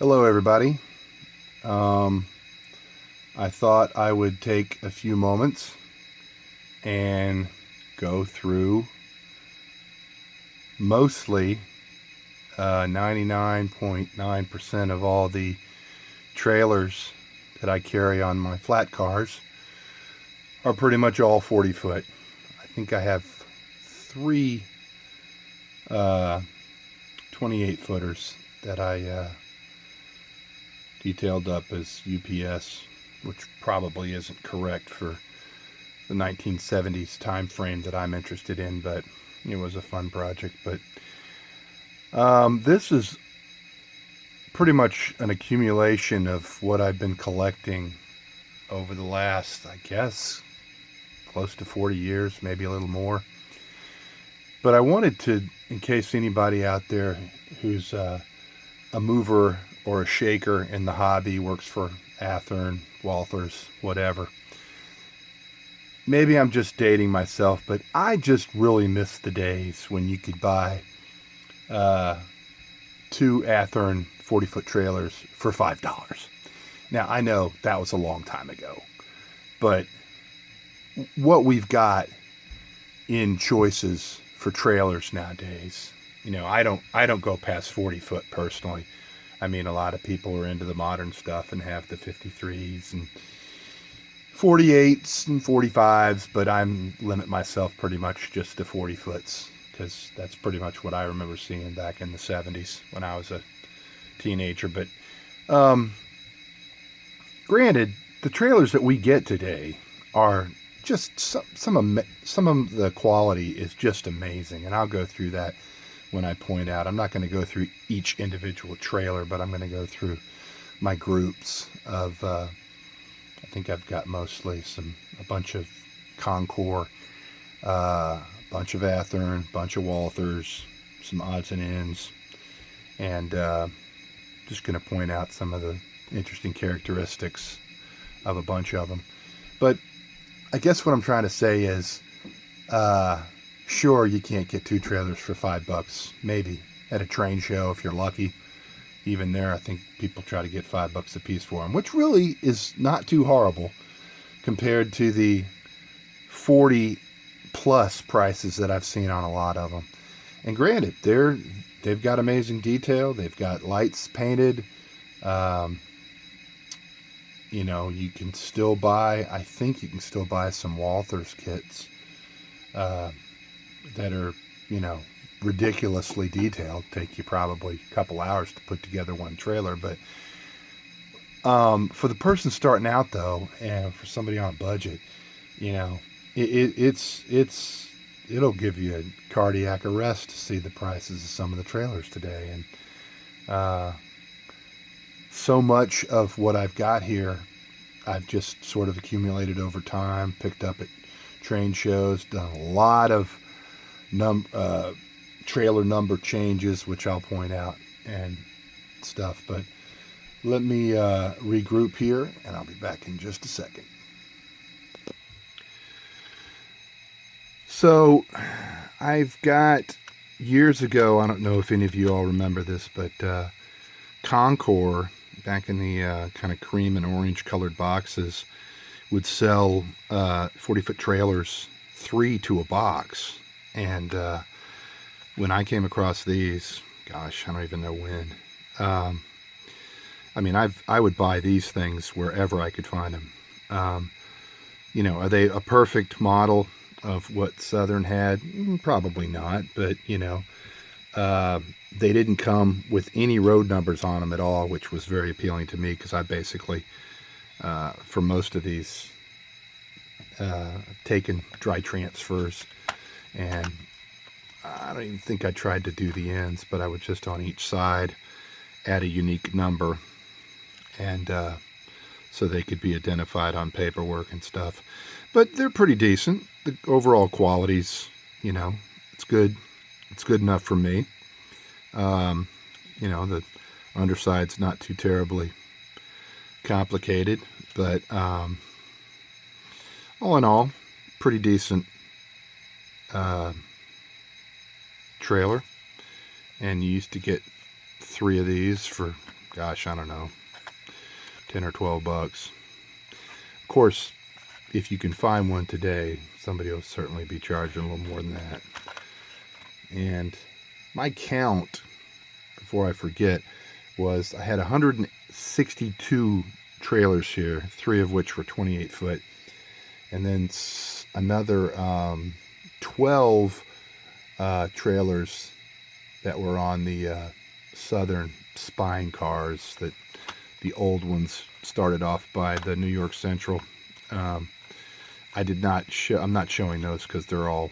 Hello everybody. Um, I thought I would take a few moments and go through mostly 99.9% of all the trailers that I carry on my flat cars are pretty much all 40 foot. I think I have three 28 footers that I detailed up as UPS, which probably isn't correct for the 1970s time frame that I'm interested in, but it was a fun project. But this is pretty much an accumulation of what I've been collecting over the last, I guess, close to 40 years, maybe a little more. But I wanted to, in case anybody out there who's a mover or a shaker in the hobby, works for Athearn, Walthers, whatever. Maybe I'm just dating myself, but I just really miss the days when you could buy two Athearn 40-foot trailers for $5. Now, I know that was a long time ago, but what we've got in choices for trailers nowadays, I don't go past 40 foot personally. I mean, a lot of people are into the modern stuff and have the 53s and 48s and 45s, but I'm limit myself pretty much just to 40 foots because that's pretty much what I remember seeing back in the 70s when I was a teenager. But granted, the trailers that we get today are just some of the quality is just amazing, and I'll go through that when I point out. I'm not going to go through each individual trailer, but I'm going to go through my groups of I think I've got mostly a bunch of Con-Cor, a bunch of Athearn, a bunch of Walthers, some odds and ends, and just going to point out some of the interesting characteristics of a bunch of them. But I guess what I'm trying to say is, sure, you can't get two trailers for $5, maybe at a train show if you're lucky. Even there, I think people try to get $5 a piece for them, which really is not too horrible compared to the 40 plus prices that I've seen on a lot of them. And granted, they've got amazing detail. They've got lights painted. You can still buy, I think you can still buy some Walthers kits that are, ridiculously detailed. Take you probably a couple hours to put together one trailer. But for the person starting out, though, and for somebody on a budget, it'll give you a cardiac arrest to see the prices of some of the trailers today. And so much of what I've got here, I've just sort of accumulated over time, picked up at train shows, done a lot of trailer number changes, which I'll point out and stuff. But let me regroup here, and I'll be back in just a second. So I've got, years ago, I don't know if any of you all remember this, but Con-Cor, back in the kind of cream and orange colored boxes, would sell 40-foot trailers, 3 to a box. And when I came across these, gosh, I don't even know when. I would buy these things wherever I could find them. Are they a perfect model of what Southern had? Probably not, but they didn't come with any road numbers on them at all, which was very appealing to me because I basically, for most of these, taken dry transfers, and I don't even think I tried to do the ends, but I would just on each side add a unique number, and so they could be identified on paperwork and stuff. But they're pretty decent. The overall quality's, it's good. It's good enough for me. The underside's not too terribly complicated, but all in all, pretty decent trailer. And you used to get 3 of these for gosh, I don't know, 10 or 12 bucks. Of course, if you can find one today, somebody will certainly be charging a little more than that. And my count, before I forget, was I had 162 trailers here, 3 of which were 28 foot, and then another 12 trailers that were on the Southern spine cars, that the old ones started off by the New York Central. I did not show, I'm not showing those because they're all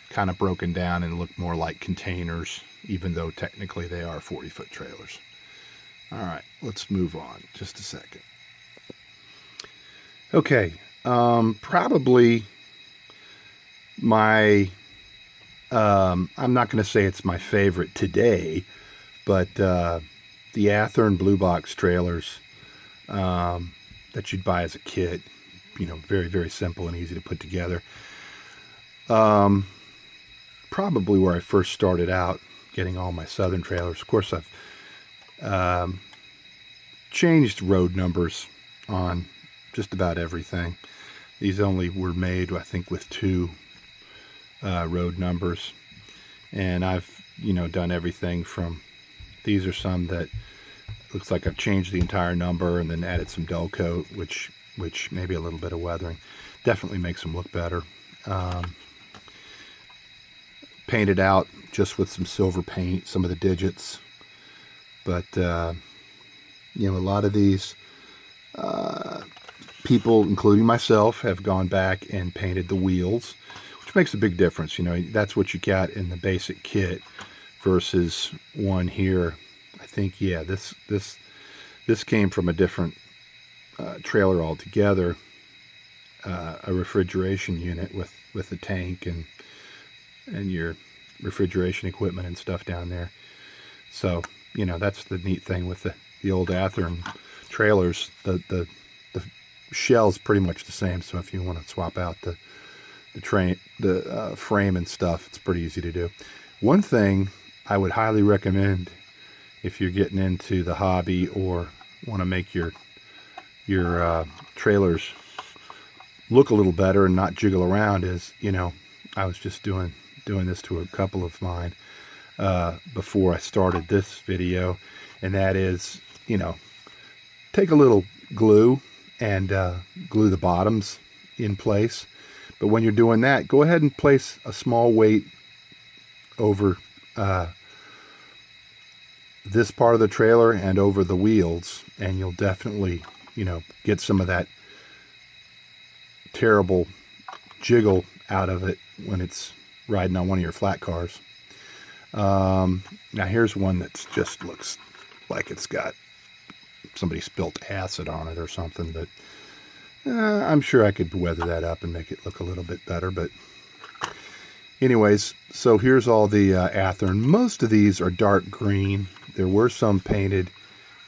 kind of broken down and look more like containers, even though technically they are 40-foot trailers. All right, let's move on just a second. Okay, probably my, I'm not going to say it's my favorite today, but the Athearn blue box trailers that you'd buy as a kit, you know, very, very simple and easy to put together. Probably where I first started out getting all my Southern trailers. Of course, I've changed road numbers on just about everything. These only were made, I think, with 2 road numbers, and I've, you know, done everything from, these are some that looks like I've changed the entire number and then added some dull coat, which maybe a little bit of weathering definitely makes them look better. Painted out just with some silver paint, some of the digits, but you know, a lot of these people, including myself, have gone back and painted the wheels, which makes a big difference. You know, that's what you got in the basic kit versus one here. I think, yeah, this came from a different trailer altogether, a refrigeration unit with a tank and your refrigeration equipment and stuff down there. So, you know, that's the neat thing with the old Athearn trailers. The shell's pretty much the same, so if you want to swap out the frame and stuff, it's pretty easy to do. One thing I would highly recommend if you're getting into the hobby or want to make your trailers look a little better and not jiggle around is, you know, I was just doing this to a couple of mine before I started this video, and that is, you know, take a little glue and glue the bottoms in place. But when you're doing that, go ahead and place a small weight over this part of the trailer and over the wheels, and you'll definitely, you know, get some of that terrible jiggle out of it when it's riding on one of your flat cars. Now here's one that's just looks like it's got, somebody spilt acid on it or something, but I'm sure I could weather that up and make it look a little bit better. But anyways, so here's all the Athearn. Most of these are dark green. There were some painted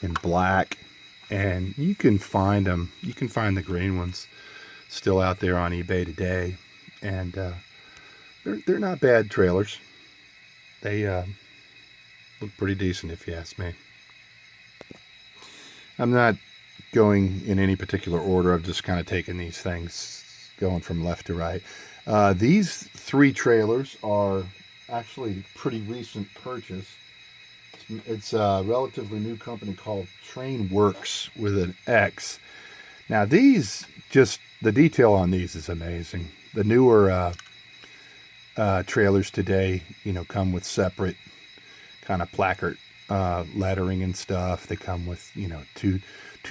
in black, and you can find them. You can find the green ones still out there on eBay today, and they're not bad trailers. They look pretty decent, if you ask me. I'm not going in any particular order. I've just kind of taken these things going from left to right. These 3 trailers are actually pretty recent purchase. It's a relatively new company called Train Works with an X. Now these, just the detail on these is amazing. The newer trailers today, you know, come with separate kind of placard lettering and stuff. They come with, you know, two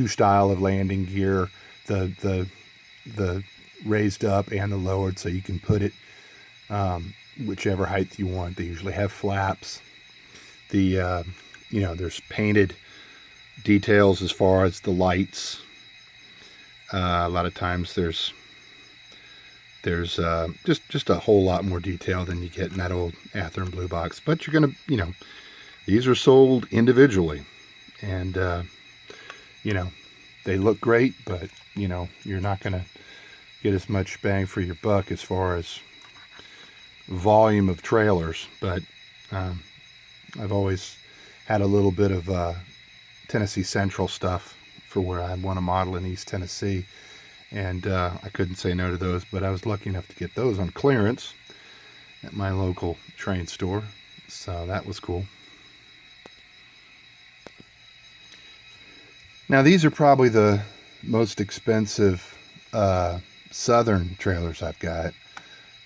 style of landing gear, the raised up and the lowered, so you can put it whichever height you want. They usually have flaps. You know, there's painted details as far as the lights. A lot of times there's just a whole lot more detail than you get in that old Athearn blue box. But you're gonna, you know, these are sold individually, and you know, they look great, but you know, you're not gonna get as much bang for your buck as far as volume of trailers. But I've always had a little bit of Tennessee Central stuff for where I want to model in East Tennessee. And I couldn't say no to those, but I was lucky enough to get those on clearance at my local train store. So that was cool. Now these are probably the most expensive southern trailers I've got.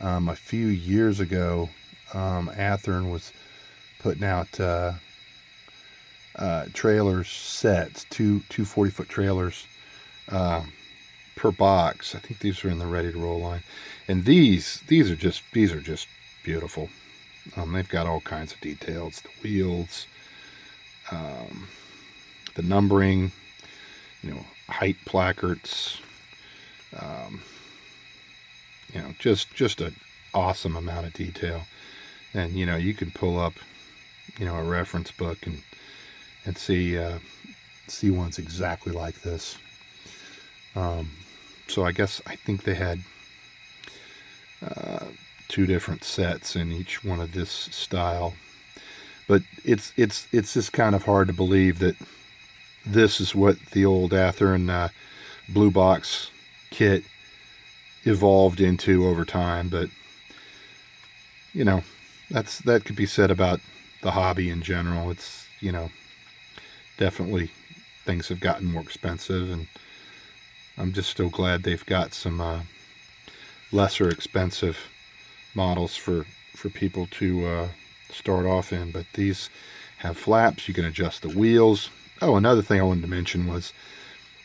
A few years ago, Athearn was putting out trailers sets, two 40-foot trailers per box. I think these are in the ready to roll line, and these are just beautiful. They've got all kinds of details: the wheels, the numbering, height placards. Just an awesome amount of detail. And you can pull up a reference book and see ones exactly like this. So I think they had two different sets in each one of this style, but it's just kind of hard to believe that this is what the old Athearn blue box kit evolved into over time. But that could be said about the hobby in general. It's definitely things have gotten more expensive, and I'm just still glad they've got some lesser expensive models for people to start off in. But these have flaps. You can adjust the wheels. Oh, another thing I wanted to mention was,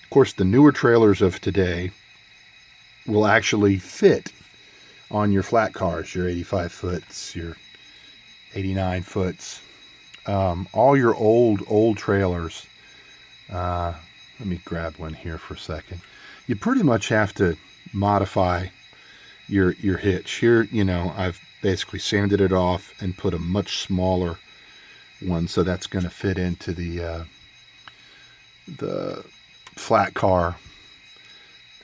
of course, the newer trailers of today will actually fit on your flat cars, your 85 foots, your 89 foots. All your old trailers, let me grab one here for a second. You pretty much have to modify your hitch. Here, I've basically sanded it off and put a much smaller one, so that's going to fit into the flat car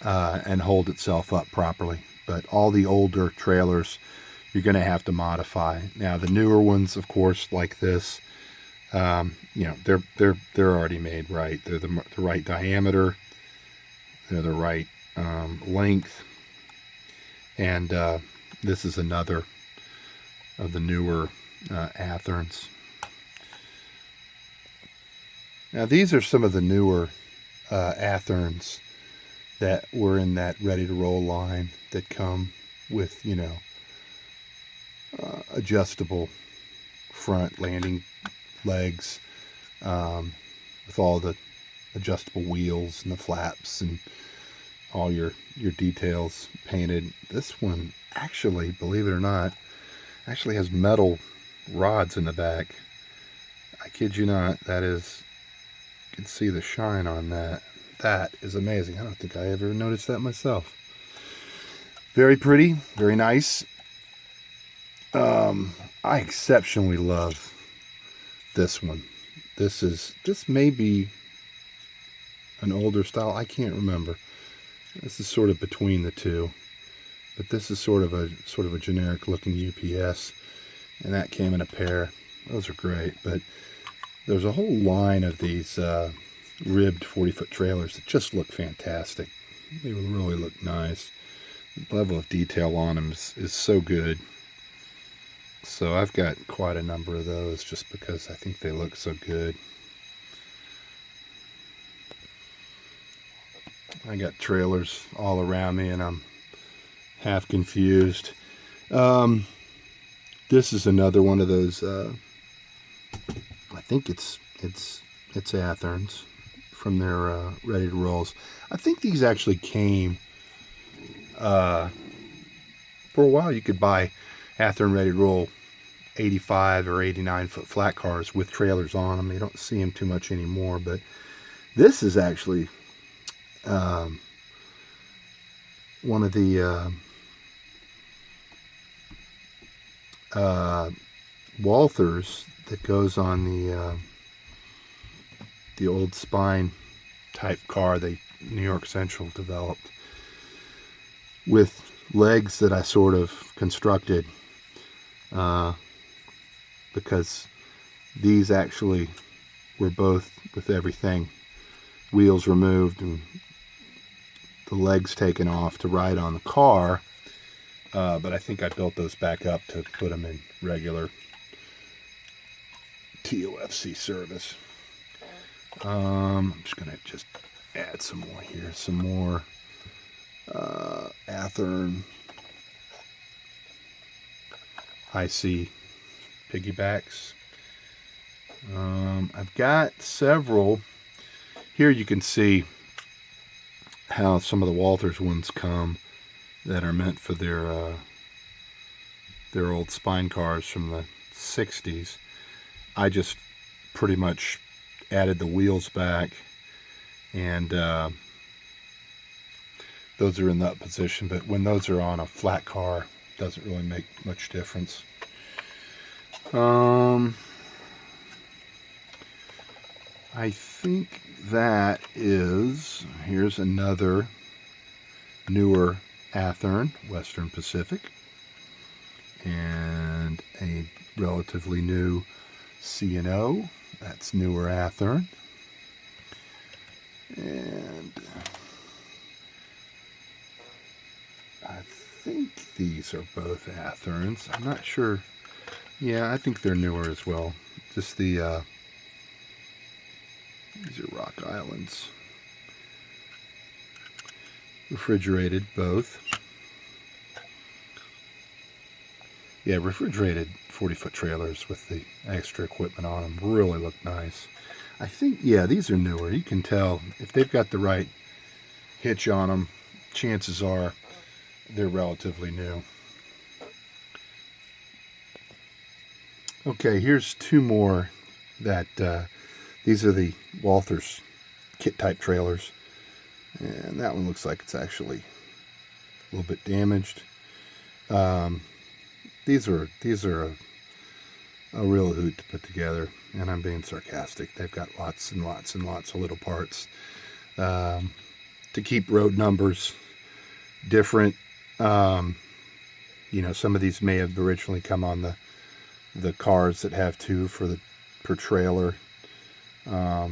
and hold itself up properly. But all the older trailers, you're going to have to modify. Now the newer ones, of course, like this, they're already made right. They're the right diameter. They're the right length. And this is another of the newer Athearns. Now these are some of the newer Athearns that were in that ready to roll line that come with adjustable front landing legs, with all the adjustable wheels and the flaps and all your details painted. This one actually, believe it or not, actually has metal rods in the back. I kid you not. That is, you can see the shine on that. That is amazing. I don't think I ever noticed that myself. Very pretty, very nice. I exceptionally love this one. This may be an older style. I can't remember. This is sort of between the two, but this is sort of a generic looking UPS, and that came in a pair. Those are great. But there's a whole line of these ribbed 40-foot trailers that just look fantastic. They really look nice. The level of detail on them is so good. So I've got quite a number of those just because I think they look so good. I got trailers all around me and I'm half confused. This is another one of those, I think it's Athearns from their ready to rolls. I think these actually came, for a while you could buy Athearn ready to roll 85 or 89 foot flat cars with trailers on them. You don't see them too much anymore, but this is actually one of the Walthers that goes on the old spine type car they New York Central developed, with legs that I sort of constructed, because these actually were both with everything, wheels removed and the legs taken off to ride on the car. But I think I built those back up to put them in regular TOFC service. I'm just going to just add some more here. Some more Athearn high C piggybacks. I've got several. Here you can see how some of the Walthers ones come that are meant for their old spine cars from the 60s. I just pretty much added the wheels back, and those are in that position, but when those are on a flat car, it doesn't really make much difference. I think that is, here's another newer Athearn, Western Pacific, and a relatively new C&O, that's newer Athearn, and I think these are both Athearns. I'm not sure. Yeah, I think they're newer as well. Just the these are Rock Islands. Refrigerated, both. Yeah, refrigerated 40-foot trailers with the extra equipment on them really look nice. I think, yeah, these are newer. You can tell if they've got the right hitch on them, chances are they're relatively new. Okay, here's two more that these are the Walthers kit type trailers, and that one looks like it's actually a little bit damaged. These are a real hoot to put together, and I'm being sarcastic. They've got lots and lots and lots of little parts to keep road numbers different. You know, some of these may have originally come on the cars that have two per trailer. But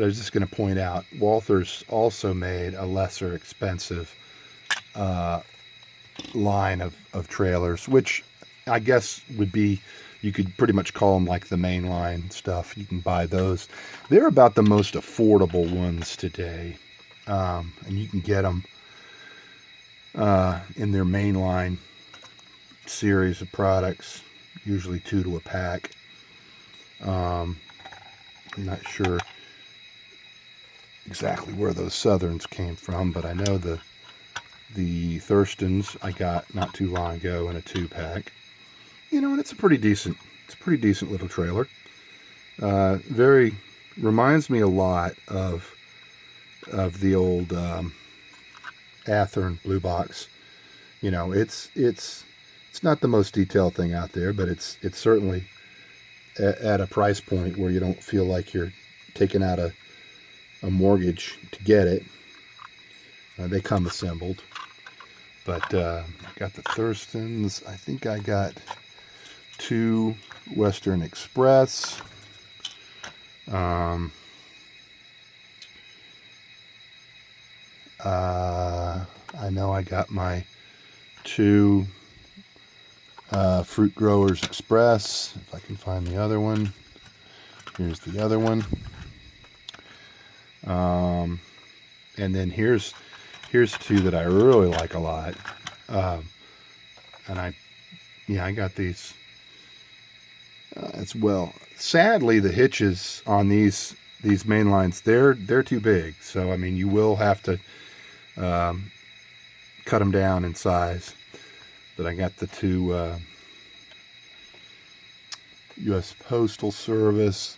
I was just going to point out, Walthers also made a lesser expensive line of trailers, which I guess would be, you could pretty much call them like the mainline stuff. You can buy those. They're about the most affordable ones today, and you can get them in their mainline series of products, usually 2 to a pack. I'm not sure exactly where those Southerns came from, but I know the Thurstons I got not too long ago in a 2-pack. You know, and it's a pretty decent little trailer. Very reminds me a lot of the old Athearn Blue Box. You know, it's not the most detailed thing out there, but it's certainly at a price point where you don't feel like you're taking out a mortgage to get it. They come assembled. But I got the Thurstons. I think I got 2 Western Express. I know I got my 2 Fruit Growers Express. If I can find the other one. Here's the other one. And then here's 2 that I really like a lot. And I got these as well. Sadly, the hitches on these main lines, they're too big. So I mean, you will have to cut them down in size. But I got the 2 U.S. Postal Service.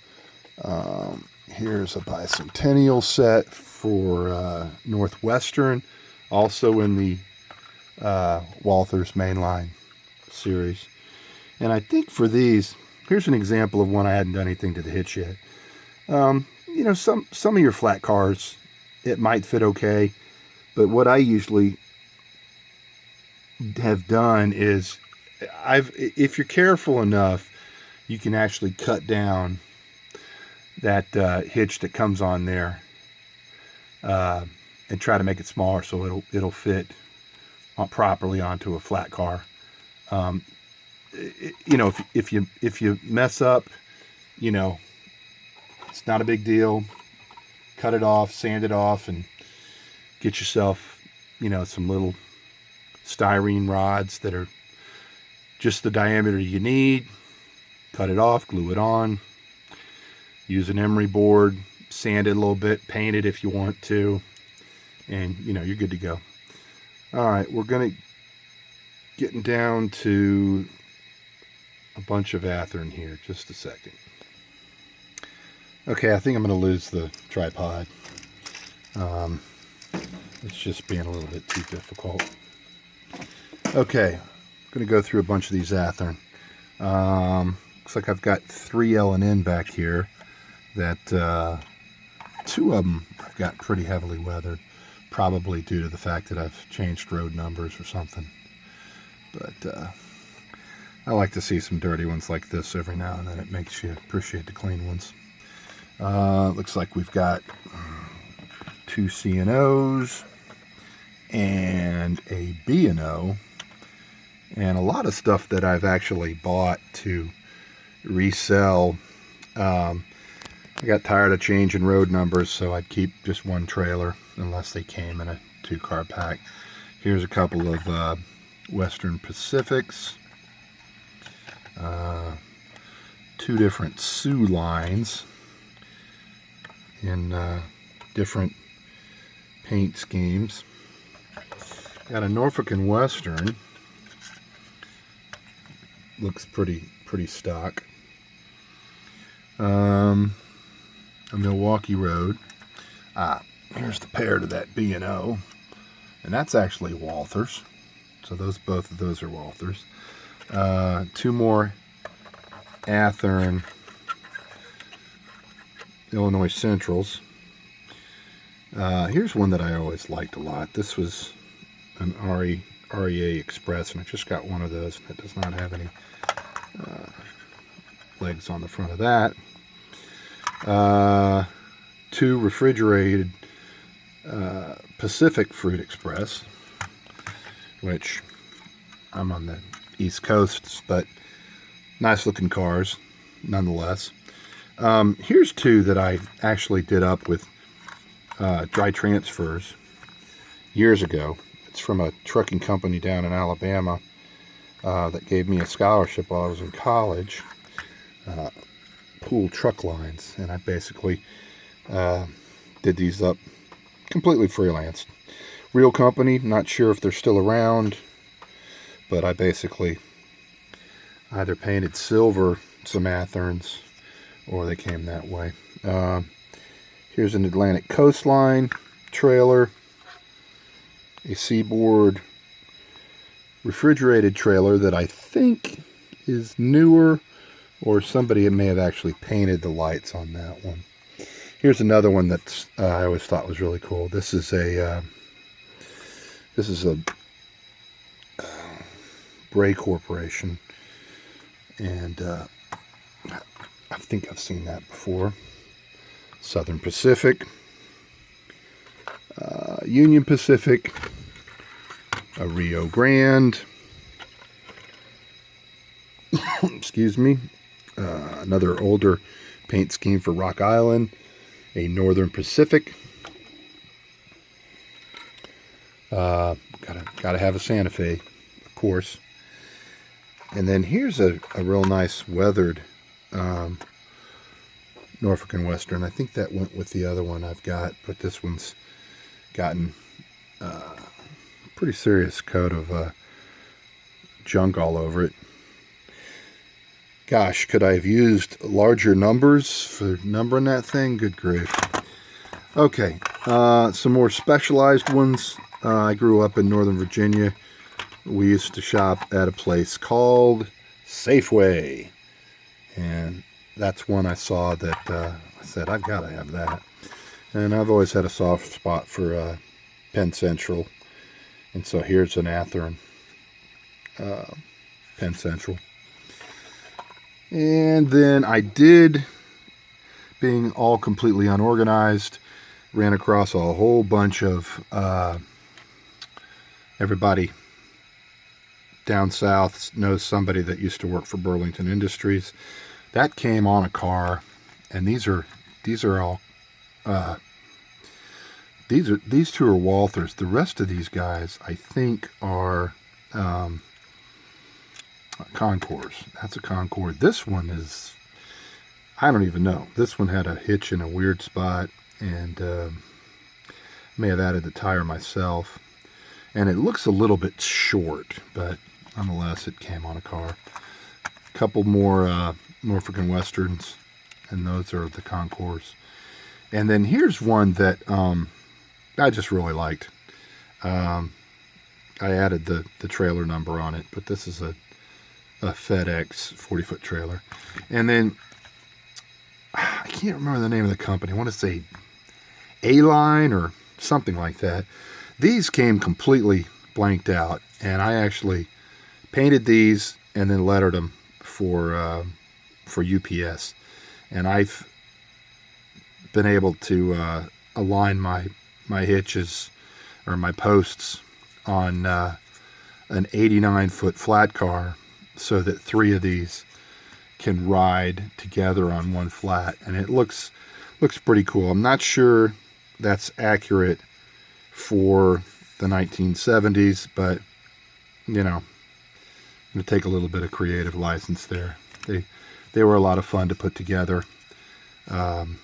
Here's a bicentennial set for Northwestern, also in the Walthers mainline series. And I think for these, here's an example of one I hadn't done anything to the hitch yet. You know, some of your flat cars, it might fit okay, but what I usually have done is, if you're careful enough, you can actually cut down that hitch that comes on there and try to make it smaller so it'll fit properly onto a flat car. You know, if you mess up, you know, it's not a big deal. Cut it off, sand it off, and get yourself, you know, some little styrene rods that are just the diameter you need. Cut it off, glue it on. Use an emery board, sand it a little bit, paint it if you want to, and you know, you're good to go. All right, we're getting down to a bunch of Athearn here. Just a second. Okay, I think I'm going to lose the tripod. It's just being a little bit too difficult. Okay, I'm going to go through a bunch of these Athearn. Looks like I've got 3 L&N back here that 2 of them I've got pretty heavily weathered, probably due to the fact that I've changed road numbers or something. But I like to see some dirty ones like this every now and then. It makes you appreciate the clean ones. Looks like we've got 2 C&Os and a B&O, and a lot of stuff that I've actually bought to resell. I got tired of changing road numbers, so I'd keep just one trailer unless they came in a 2-car pack. Here's a couple of Western Pacifics, 2 different Sioux lines in different paint schemes. Got a Norfolk and Western. Looks pretty stock. A Milwaukee Road. Here's the pair to that B&O, and that's actually Walthers. So both of those are Walthers. 2 more Athearn Illinois Centrals. Here's one that I always liked a lot. This was an REA Express, and I just got one of those, and it does not have any legs on the front of that. 2 refrigerated Pacific Fruit Express, which I'm on the East Coast, but nice looking cars nonetheless. Here's 2 that I actually did up with dry transfers years ago. It's from a trucking company down in Alabama that gave me a scholarship while I was in college. Pool Truck Lines, and I basically did these up completely freelance. Real company, not sure if they're still around, but I basically either painted silver some Athearns or they came that way. Here's an Atlantic Coastline trailer, a Seaboard refrigerated trailer that I think is newer, or somebody may have actually painted the lights on that one. Here's another one that I always thought was really cool. This is a Bray Corporation, and I think I've seen that before. Southern Pacific, Union Pacific, a Rio Grande, excuse me, another older paint scheme for Rock Island, a Northern Pacific. Gotta have a Santa Fe, of course. And then here's a real nice weathered Norfolk and Western. I think that went with the other one I've got, but this one's gotten pretty serious coat of junk all over it. Gosh, could I have used larger numbers for numbering that thing? Good grief. Okay, some more specialized ones. I grew up in Northern Virginia. We used to shop at a place called Safeway, and that's one I saw that I said, I've got to have that. And I've always had a soft spot for Penn Central, and so here's an Athearn Penn Central. And then I did, being all completely unorganized, ran across a whole bunch of everybody down south knows somebody that used to work for Burlington Industries. That came on a car, and these are all these two are Walthers. The rest of these guys, I think, are Con-Cors. That's a Con-Cor. This one is, I don't even know. This one had a hitch in a weird spot, and may have added the tire myself. And it looks a little bit short, but nonetheless, it came on a car. A couple more Norfolk and Westerns, and those are the Con-Cors. And then here's one that I just really liked. I added the trailer number on it, but this is a FedEx 40-foot trailer. And then I can't remember the name of the company. I want to say A-Line or something like that. These came completely blanked out, and I actually painted these and then lettered them for UPS. And I've been able to align my hitches or my posts on an 89-foot flat car so that 3 of these can ride together on one flat, and it looks pretty cool. I'm not sure that's accurate for the 1970s, but you know, I'm going to take a little bit of creative license there. They were a lot of fun to put together. And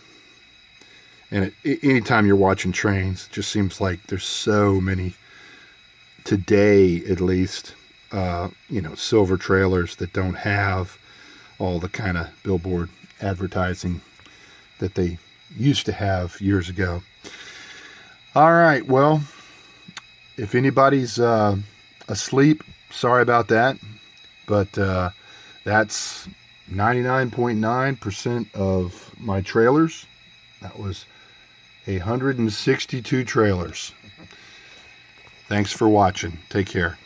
anytime you're watching trains, it just seems like there's so many, today at least, silver trailers that don't have all the kind of billboard advertising that they used to have years ago. All right, well, if anybody's asleep, sorry about that, but that's 99.9% of my trailers. That was 162 trailers. Thanks for watching. Take care.